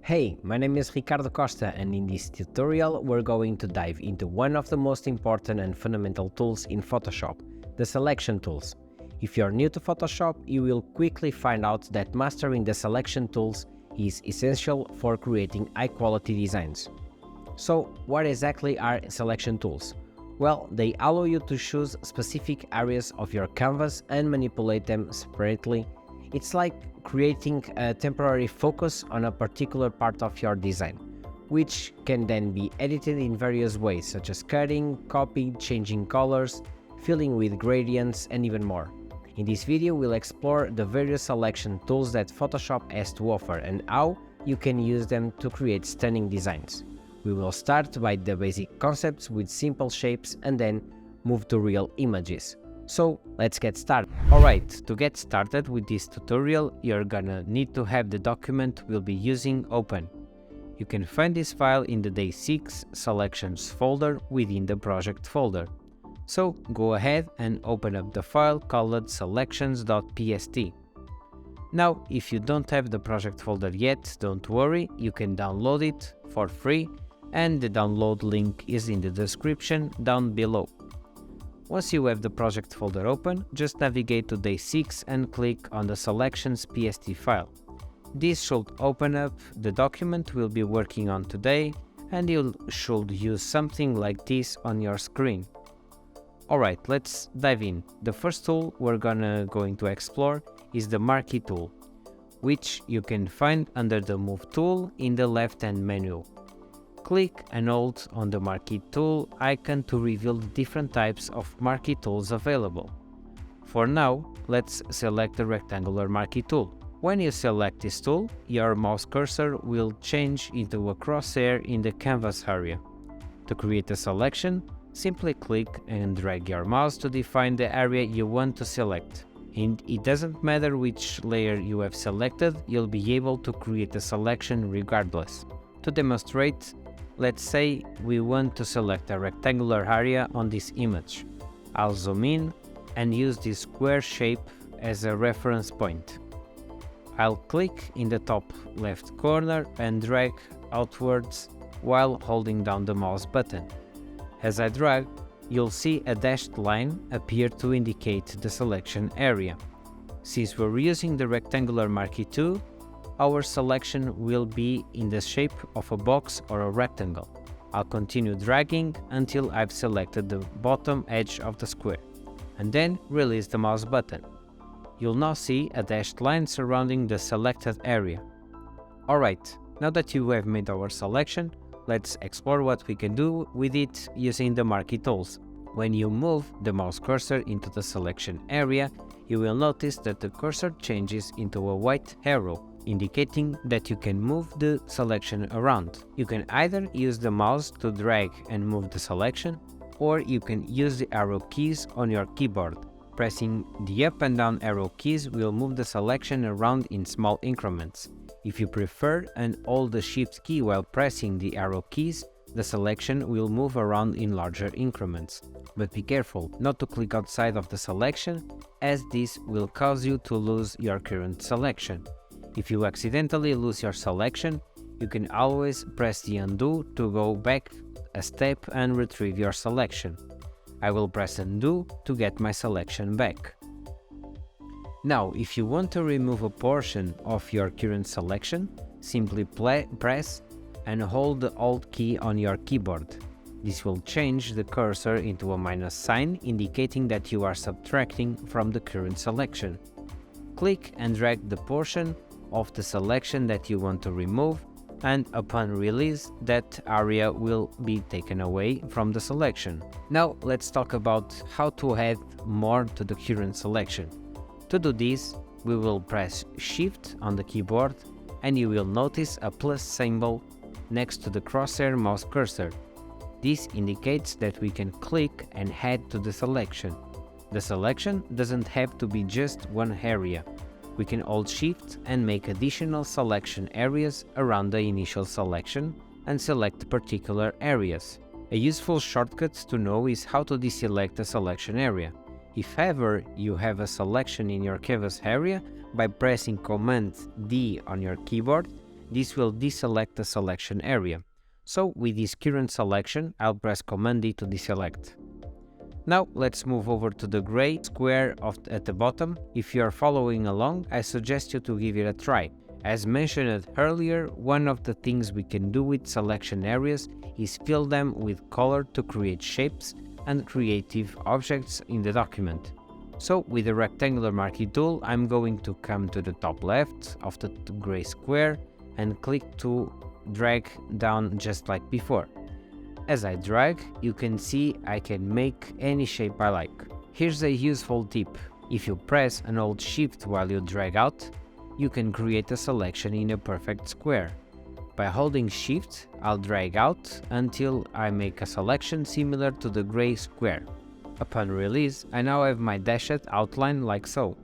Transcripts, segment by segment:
Hey, my name is Ricardo Costa, and in this tutorial we're going to dive into one of the most important and fundamental tools in Photoshop, the selection tools. If you're new to Photoshop, you will quickly find out that mastering the selection tools is essential for creating high-quality designs. So, what exactly are selection tools? Well, they allow you to choose specific areas of your canvas and manipulate them separately. It's like creating a temporary focus on a particular part of your design, which can then be edited in various ways, such as cutting, copying, changing colors, filling with gradients, and even more. In this video, we'll explore the various selection tools that Photoshop has to offer and how you can use them to create stunning designs. We will start by the basic concepts with simple shapes and then move to real images. So let's get started. Alright, to get started with this tutorial, you're gonna need to have the document we'll be using open. You can find this file in the Day 6 Selections folder within the Project folder. So go ahead and open up the file called selections.pst. Now, if you don't have the project folder yet, don't worry, you can download it for free, and the download link is in the description down below. Once you have the project folder open, just navigate to Day 6 and click on the Selections.pst file. This should open up the document we'll be working on today, and you should use something like this on your screen. Alright, let's dive in. The first tool we're going to explore is the Marquee tool, which you can find under the Move tool in the left-hand menu. Click and hold on the Marquee tool icon to reveal the different types of Marquee tools available. For now, let's select the rectangular Marquee tool. When you select this tool, your mouse cursor will change into a crosshair in the canvas area. To create a selection, simply click and drag your mouse to define the area you want to select. And it doesn't matter which layer you have selected, you'll be able to create a selection regardless. To demonstrate, let's say we want to select a rectangular area on this image. I'll zoom in and use this square shape as a reference point. I'll click in the top left corner and drag outwards while holding down the mouse button. As I drag, you'll see a dashed line appear to indicate the selection area. Since we're using the rectangular Marquee tool, our selection will be in the shape of a box or a rectangle. I'll continue dragging until I've selected the bottom edge of the square, and then release the mouse button. You'll now see a dashed line surrounding the selected area. Alright, now that you have made our selection, let's explore what we can do with it using the Marquee tools. When you move the mouse cursor into the selection area, you will notice that the cursor changes into a white arrow, indicating that you can move the selection around. You can either use the mouse to drag and move the selection, or you can use the arrow keys on your keyboard. Pressing the up and down arrow keys will move the selection around in small increments. If you prefer and hold the Shift key while pressing the arrow keys, the selection will move around in larger increments. But be careful not to click outside of the selection, as this will cause you to lose your current selection. If you accidentally lose your selection, you can always press the undo to go back a step and retrieve your selection. I will press undo to get my selection back. Now, if you want to remove a portion of your current selection, simply press and hold the Alt key on your keyboard. This will change the cursor into a minus sign, indicating that you are subtracting from the current selection. Click and drag the portion of the selection that you want to remove, and upon release, that area will be taken away from the selection. Now let's talk about how to add more to the current selection. To do this, we will press Shift on the keyboard and you will notice a plus symbol next to the crosshair mouse cursor. This indicates that we can click and add to the selection. The selection doesn't have to be just one area. We can hold Shift and make additional selection areas around the initial selection and select particular areas. A useful shortcut to know is how to deselect a selection area. If ever you have a selection in your canvas area, by pressing Command D on your keyboard, this will deselect the selection area. So with this current selection, I'll press Command D to deselect. Now let's move over to the gray square at the bottom. If you are following along, I suggest you to give it a try. As mentioned earlier, one of the things we can do with selection areas is fill them with color to create shapes and creative objects in the document. So with the rectangular marquee tool, I'm going to come to the top left of the gray square and click to drag down just like before. As I drag, you can see I can make any shape I like. Here's a useful tip. If you press and hold Shift while you drag out, you can create a selection in a perfect square. By holding Shift, I'll drag out until I make a selection similar to the gray square. Upon release, I now have my dashed outline like so.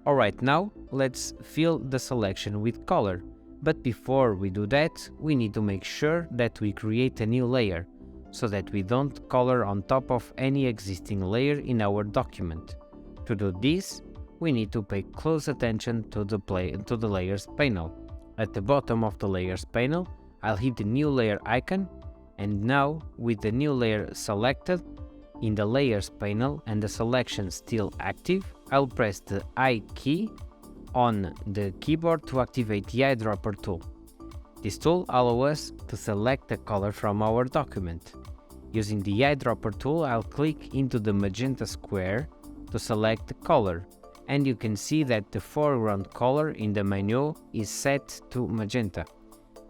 Alright, now let's fill the selection with color. But before we do that, we need to make sure that we create a new layer, so that we don't color on top of any existing layer in our document. To do this, we need to pay close attention to the Layers panel. At the bottom of the Layers panel, I'll hit the New Layer icon, and now, with the new layer selected, in the Layers panel and the selection still active, I'll press the I key on the keyboard to activate the eyedropper tool. This tool allows us to select the color from our document. Using the eyedropper tool, I'll click into the magenta square to select the color, and you can see that the foreground color in the menu is set to magenta.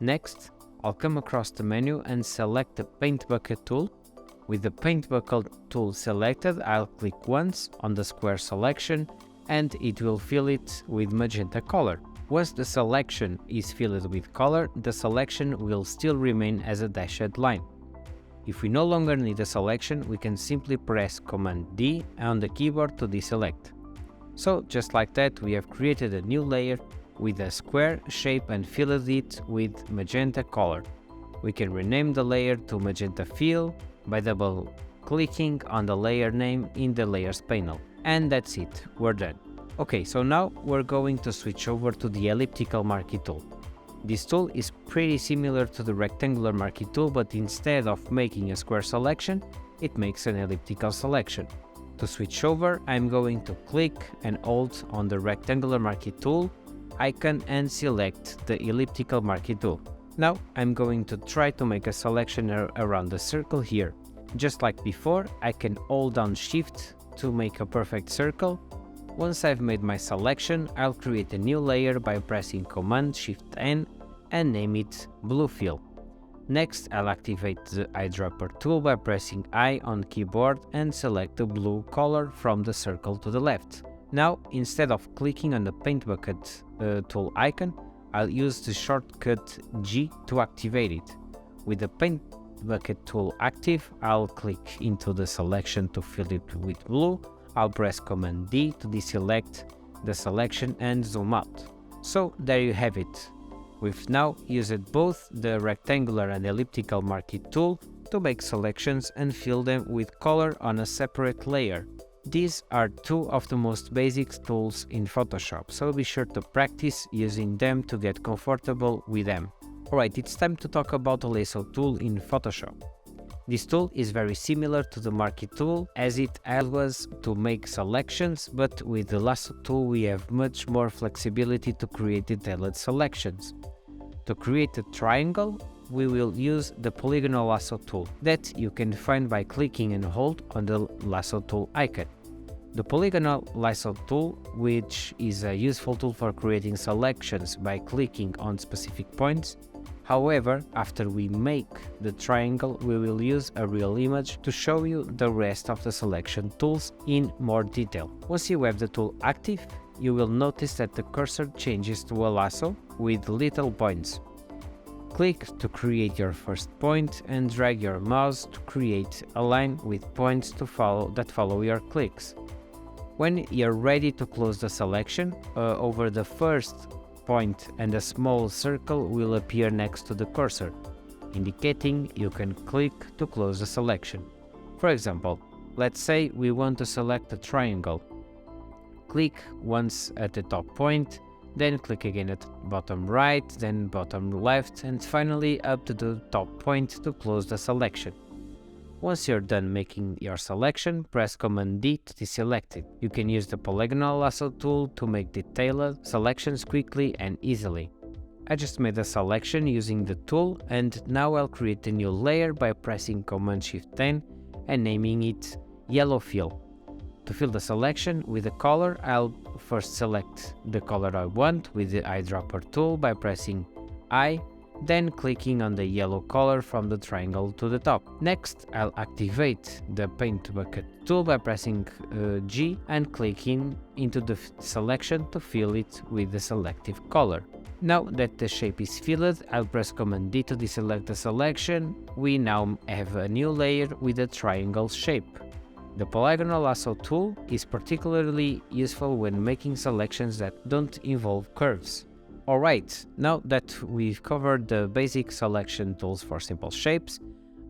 Next, I'll come across the menu and select the Paint Bucket tool. With the Paint Bucket tool selected, I'll click once on the square selection and it will fill it with magenta color. Once the selection is filled with color, the selection will still remain as a dashed line. If we no longer need a selection, we can simply press Command D on the keyboard to deselect. So just like that, we have created a new layer with a square shape and filled it with magenta color. We can rename the layer to Magenta Fill by double clicking on the layer name in the Layers panel. And that's it, we're done. Okay, so now we're going to switch over to the elliptical marquee tool. This tool is pretty similar to the rectangular marquee tool, but instead of making a square selection, it makes an elliptical selection. To switch over, I'm going to click and hold on the rectangular marquee tool icon and select the elliptical marquee tool. Now I'm going to try to make a selection around the circle here. Just like before, I can hold down Shift to make a perfect circle. Once I've made my selection, I'll create a new layer by pressing Command Shift N and name it Blue Fill. Next, I'll activate the eyedropper tool by pressing I on keyboard and select the blue color from the circle to the left. Now, instead of clicking on the Paint Bucket tool icon, I'll use the shortcut G to activate it. With the Paint Bucket tool active, I'll click into the selection to fill it with blue. I'll press Command D to deselect the selection and zoom out. So there you have it. We've now used both the rectangular and elliptical marquee tool to make selections and fill them with color on a separate layer. These are two of the most basic tools in Photoshop, so be sure to practice using them to get comfortable with them. Alright, it's time to talk about the lasso tool in Photoshop. This tool is very similar to the marquee tool as it allows us to make selections, but with the lasso tool we have much more flexibility to create detailed selections. To create a triangle, we will use the polygonal lasso tool that you can find by clicking and hold on the lasso tool icon. The polygonal lasso tool, which is a useful tool for creating selections by clicking on specific points. However, after we make the triangle, we will use a real image to show you the rest of the selection tools in more detail. Once you have the tool active, you will notice that the cursor changes to a lasso with little points. Click to create your first point and drag your mouse to create a line with points that follow your clicks. When you're ready to close the selection, over the first point and a small circle will appear next to the cursor, indicating you can click to close the selection. For example, let's say we want to select a triangle. Click once at the top point, then click again at bottom right, then bottom left, and finally up to the top point to close the selection. Once you're done making your selection, press Command D to deselect it. You can use the polygonal lasso tool to make detailed selections quickly and easily. I just made a selection using the tool, and now I'll create a new layer by pressing Command-Shift-10 and naming it Yellow Fill. To fill the selection with a color, I'll first select the color I want with the eyedropper tool by pressing I, then clicking on the yellow color from the triangle to the top. Next, I'll activate the Paint Bucket tool by pressing G and clicking into the selection to fill it with the selective color. Now that the shape is filled, I'll press Command D to deselect the selection. We now have a new layer with a triangle shape. The polygonal lasso tool is particularly useful when making selections that don't involve curves. Alright, now that we've covered the basic selection tools for simple shapes,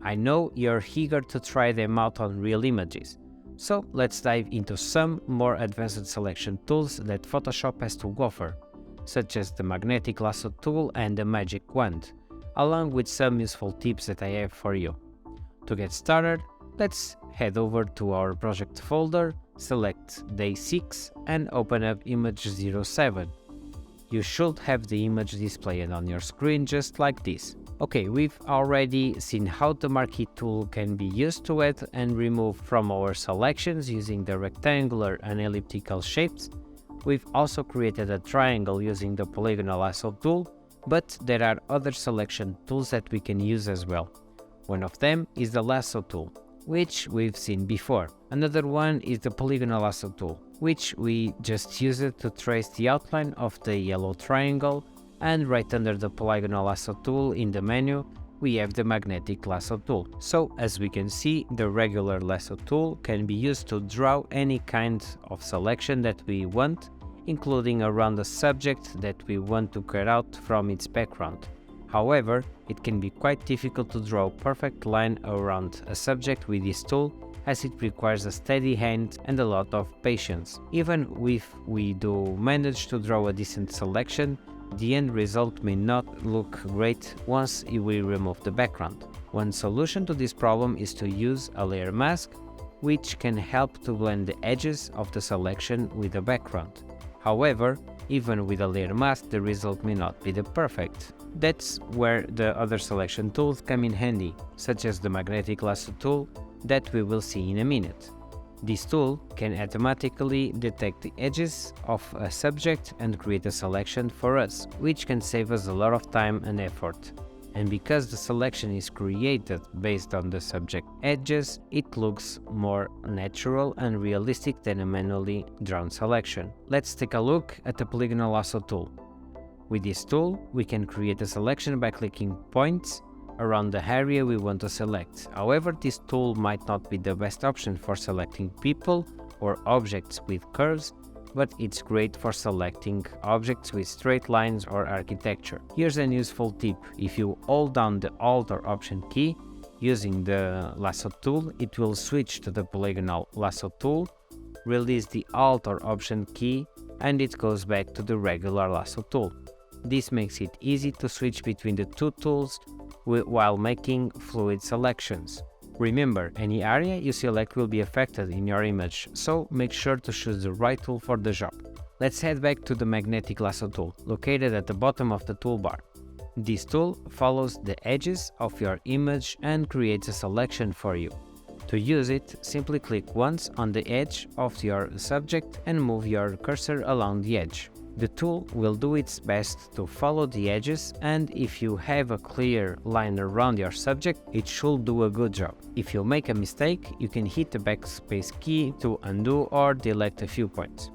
I know you're eager to try them out on real images. So let's dive into some more advanced selection tools that Photoshop has to offer, such as the magnetic lasso tool and the magic wand, along with some useful tips that I have for you. To get started, let's head over to our project folder, select day 6 and open up image 07. You should have the image displayed on your screen just like this. Okay, we've already seen how the marquee tool can be used to add and remove from our selections using the rectangular and elliptical shapes. We've also created a triangle using the polygonal lasso tool, but there are other selection tools that we can use as well. One of them is the lasso tool, which we've seen before. Another one is the polygonal lasso tool, which we just use it to trace the outline of the yellow triangle, and right under the polygonal lasso tool in the menu, we have the magnetic lasso tool. So as we can see, the regular lasso tool can be used to draw any kind of selection that we want, including around the subject that we want to cut out from its background. However, it can be quite difficult to draw a perfect line around a subject with this tool, as it requires a steady hand and a lot of patience. Even if we do manage to draw a decent selection, the end result may not look great once we remove the background. One solution to this problem is to use a layer mask, which can help to blend the edges of the selection with the background. However, even with a layer mask, the result may not be the perfect. That's where the other selection tools come in handy, such as the magnetic lasso tool that we will see in a minute. This tool can automatically detect the edges of a subject and create a selection for us, which can save us a lot of time and effort. And because the selection is created based on the subject edges, it looks more natural and realistic than a manually drawn selection. Let's take a look at the polygonal lasso tool. With this tool, we can create a selection by clicking points around the area we want to select. However, this tool might not be the best option for selecting people or objects with curves, but it's great for selecting objects with straight lines or architecture. Here's an useful tip: if you hold down the Alt or Option key using the lasso tool, it will switch to the polygonal lasso tool, release the Alt or Option key, and it goes back to the regular lasso tool. This makes it easy to switch between the two tools while making fluid selections. Remember, any area you select will be affected in your image, so make sure to choose the right tool for the job. Let's head back to the magnetic lasso tool, located at the bottom of the toolbar. This tool follows the edges of your image and creates a selection for you. To use it, simply click once on the edge of your subject and move your cursor along the edge. The tool will do its best to follow the edges, and if you have a clear line around your subject, it should do a good job. If you make a mistake, you can hit the backspace key to undo or delete a few points.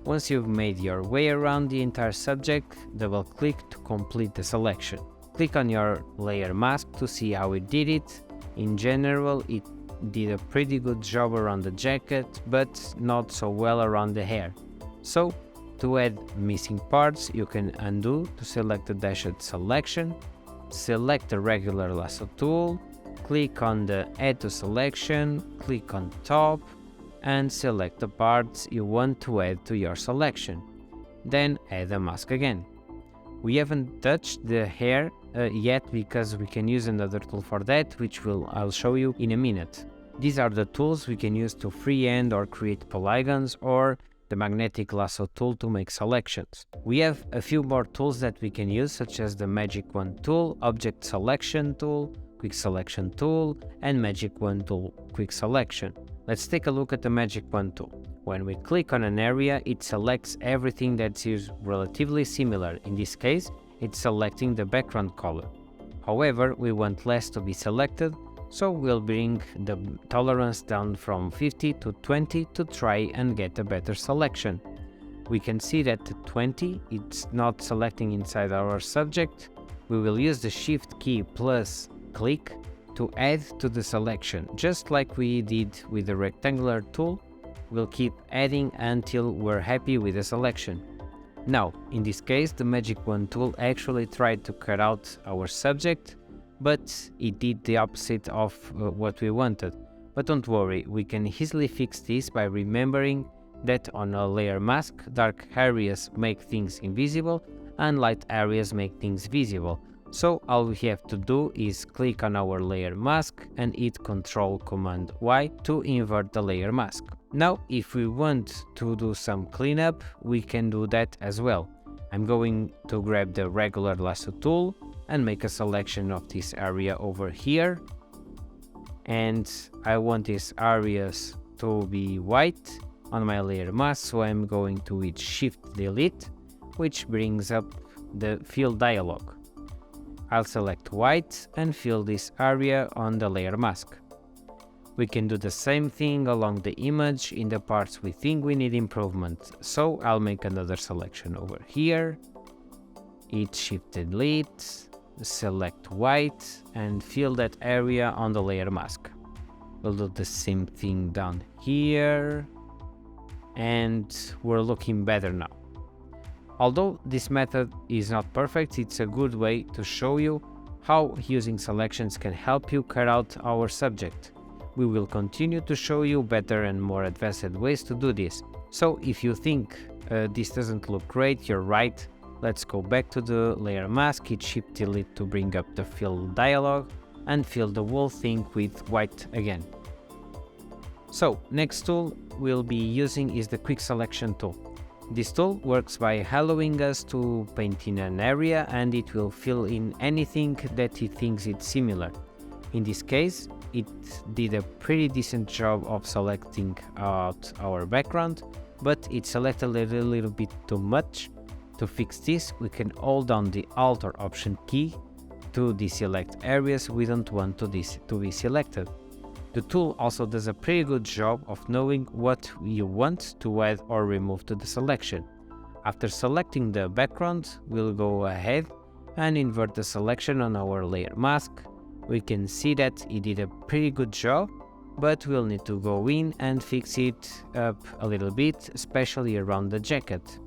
Once you've made your way around the entire subject, double-click to complete the selection. Click on your layer mask to see how it did it. In general, it did a pretty good job around the jacket, but not so well around the hair. So, to add missing parts, you can undo to select the dashed selection, select the regular lasso tool, click on the Add to Selection, click on Top, and select the parts you want to add to your selection. then add a mask again. We haven't touched the hair yet because we can use another tool for that, which I'll show you in a minute. These are the tools we can use to freehand or create polygons, or the magnetic lasso tool to make selections. We have a few more tools that we can use, such as the magic wand tool, object selection tool, quick selection tool, and magic wand tool quick selection. Let's take a look at the magic wand tool. When we click on an area, it selects everything that is relatively similar. In this case, it's selecting the background color. However, we want less to be selected, so we'll bring the tolerance down from 50 to 20 to try and get a better selection. We can see that at 20, it's not selecting inside our subject. We will use the Shift key plus click to add to the selection, just like we did with the rectangular tool. We'll keep adding until we're happy with the selection. Now, in this case, the magic wand tool actually tried to cut out our subject, but it did the opposite of what we wanted. But don't worry, we can easily fix this by remembering that on a layer mask, dark areas make things invisible and light areas make things visible. So all we have to do is click on our layer mask and hit Ctrl+Command+Y to invert the layer mask. Now, if we want to do some cleanup, we can do that as well. I'm going to grab the regular lasso tool and make a selection of this area over here. And I want these areas to be white on my layer mask, so I'm going to hit Shift Delete, which brings up the fill dialog. I'll select white and fill this area on the layer mask. We can do the same thing along the image in the parts we think we need improvement, so I'll make another selection over here, hit Shift Delete, select white and fill that area on the layer mask. We'll do the same thing down here, and we're looking better now. Although this method is not perfect, it's a good way to show you how using selections can help you cut out our subject. We will continue to show you better and more advanced ways to do this. So if you think this doesn't look great, you're right. Let's go back to the layer mask, hit Shift Delete to bring up the fill dialog and fill the whole thing with white again. So next tool we'll be using is the quick selection tool. This tool works by allowing us to paint in an area and it will fill in anything that it thinks it's similar. In this case, it did a pretty decent job of selecting out our background, but it selected a little bit too much. To fix this, we can hold down the Alt or Option key to deselect areas we don't want to be selected. The tool also does a pretty good job of knowing what you want to add or remove to the selection. After selecting the background, we'll go ahead and invert the selection on our layer mask. We can see that it did a pretty good job, but we'll need to go in and fix it up a little bit, especially around the jacket.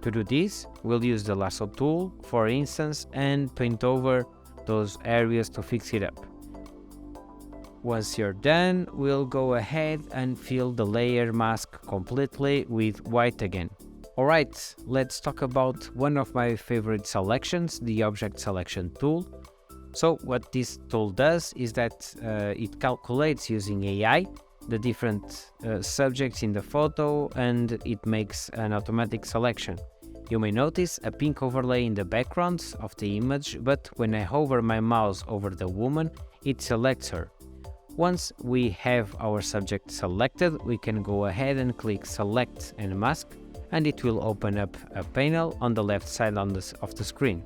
To do this, we'll use the lasso tool, for instance, and paint over those areas to fix it up. Once you're done, we'll go ahead and fill the layer mask completely with white again. Alright, let's talk about one of my favorite selections, the object selection tool. So what this tool does is that it calculates using AI the different subjects in the photo and it makes an automatic selection. You may notice a pink overlay in the background of the image, but when I hover my mouse over the woman, it selects her. Once we have our subject selected, we can go ahead and click Select and Mask, and it will open up a panel on the left side of the screen.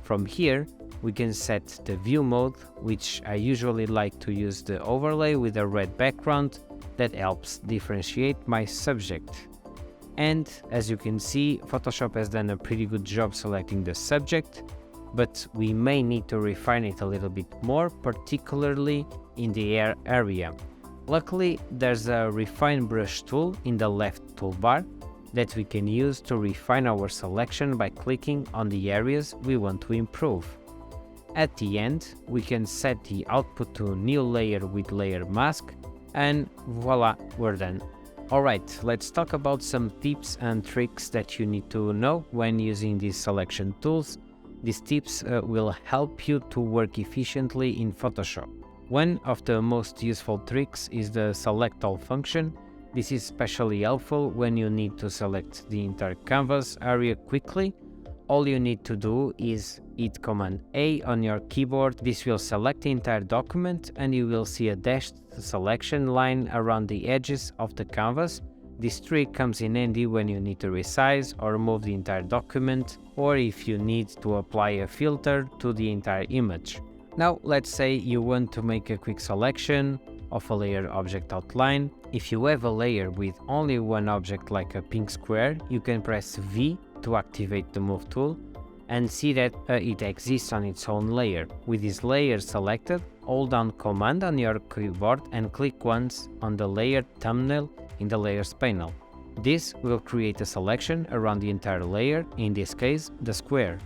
From here, we can set the view mode, which I usually like to use the overlay with a red background that helps differentiate my subject. And as you can see, Photoshop has done a pretty good job selecting the subject, but we may need to refine it a little bit more, particularly in the hair area. Luckily, there's a Refine Brush tool in the left toolbar that we can use to refine our selection by clicking on the areas we want to improve. At the end, we can set the output to New Layer with Layer Mask, and voila, we're done. Alright, let's talk about some tips and tricks that you need to know when using these selection tools. These tips will help you to work efficiently in Photoshop. One of the most useful tricks is the select all function. This is especially helpful when you need to select the entire canvas area quickly. All you need to do is hit Command A on your keyboard. This will select the entire document and you will see a dashed selection line around the edges of the canvas. This trick comes in handy when you need to resize or move the entire document, or if you need to apply a filter to the entire image. Now let's say you want to make a quick selection of a layer object outline. If you have a layer with only one object like a pink square, you can press V to activate the move tool and see that it exists on its own layer. With this layer selected, hold down Command on your keyboard and click once on the layer thumbnail in the layers panel. This will create a selection around the entire layer, in this case the square.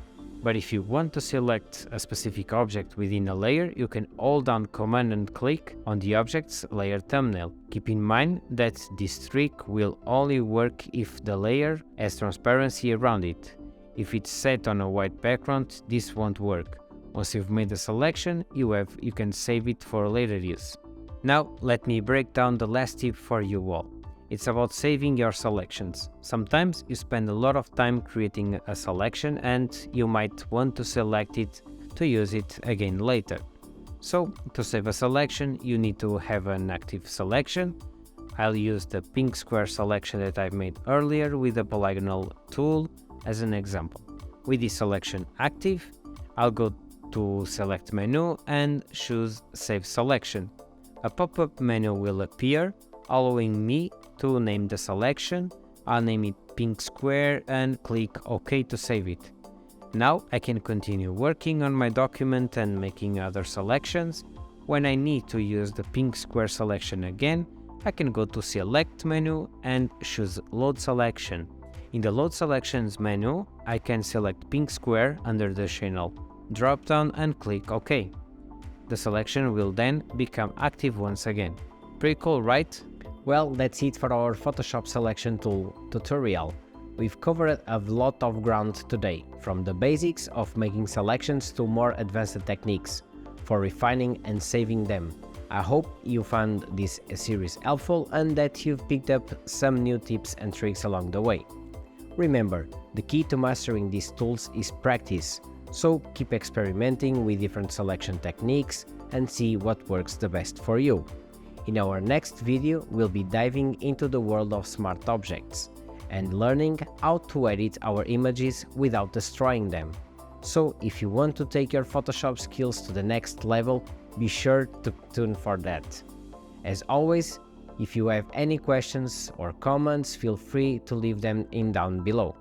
But if you want to select a specific object within a layer, you can hold down Command and click on the object's layer thumbnail. Keep in mind that this trick will only work if the layer has transparency around it. If it's set on a white background, this won't work. Once you've made the selection, you can save it for later use. Now let me break down the last tip for you all. It's about saving your selections. Sometimes you spend a lot of time creating a selection and you might want to select it to use it again later. So to save a selection, you need to have an active selection. I'll use the pink square selection that I've made earlier with the polygonal tool as an example. With this selection active, I'll go to Select menu and choose Save Selection. A pop-up menu will appear, allowing me to name the selection. I'll name it pink square and click OK to save it. Now I can continue working on my document and making other selections. When I need to use the pink square selection again, I can go to Select menu and choose Load Selection. In the Load Selections menu, I can select pink square under the channel drop-down and click OK. The selection will then become active once again. Pretty cool, right? Well, that's it for our Photoshop selection tool tutorial. We've covered a lot of ground today, from the basics of making selections to more advanced techniques for refining and saving them. I hope you found this series helpful and that you've picked up some new tips and tricks along the way. Remember, the key to mastering these tools is practice, so keep experimenting with different selection techniques and see what works the best for you. In our next video, we'll be diving into the world of smart objects and learning how to edit our images without destroying them. So if you want to take your Photoshop skills to the next level, be sure to tune for that. As always, if you have any questions or comments, feel free to leave them down below.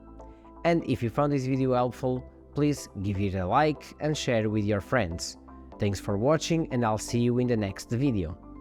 And if you found this video helpful, please give it a like and share with your friends. Thanks for watching and I'll see you in the next video.